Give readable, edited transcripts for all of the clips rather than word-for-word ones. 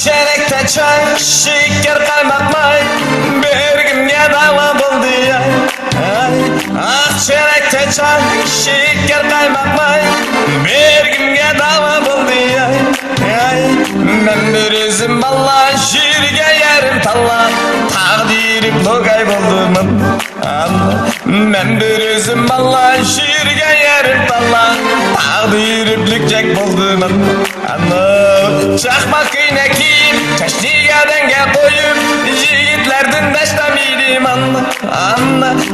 Çerekte çay, şeker kaymak may, bir günge dava buldu ay. Çerekte çay, şeker kaymak may, bir günge dava buldu ay. Ben bir üzüm balla, şirge yerim talla, takdirim logay buldum. Ben bir üzüm balla, şirge yerim talla, takdirim lükcek buldum. Çakmak kıyne kiyip, çeşniye denge koyup, yiğitlerden beşlemiydim anla.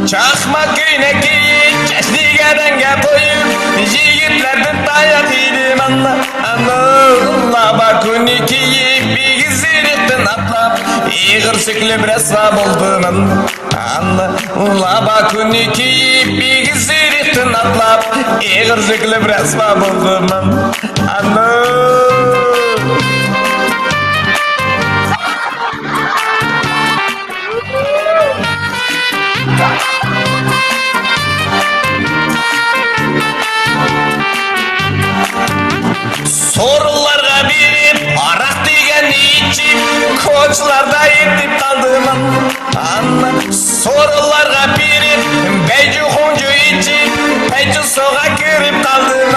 Çakmak kıyne kiyip, çeşniye denge koyup, yiğitlerden dayak yedim anla. Labakuni kiyip, bir gizirikten atlap, Uyghur süklü bresva buldum anla. Labakuni kiyip, bir gizirikten atlap, Uyghur süklü bresva buldum anla. Sorularga birip, arak degen içip, koçlarda yetip kaldım anla. Sorularga birip, beycu huncu içip, beycu soğa girip kaldım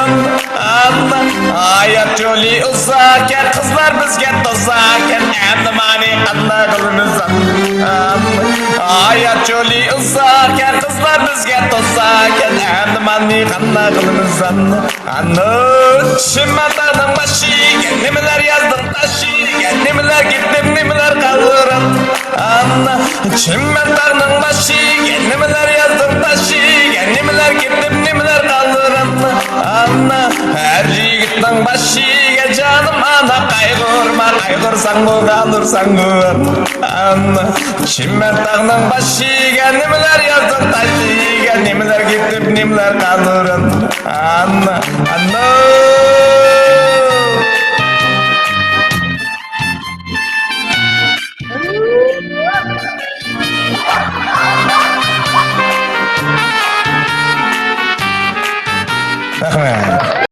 anla. Hayat yolu uzakken, kızlar bizge tozakken, endi mani anla kılınız anla. Hayat yolu uzakken, kızlar bizge tozakken, endi mani anla kılınız anla. Şimdiden başı, nemeler yazdım taşı, nemeler gittim, nemeler kalırım anla. Şimdiden başı, nemeler yazdım taşı, nemeler gittim, nemeler kalırım anla. Her yiğitten başı, canım ana kaygırma, kaygırsan bu kalırsan bu anla. Şimdiden başı, nemeler yazdım taşı, nemeler gittim, nemeler kalırım anla.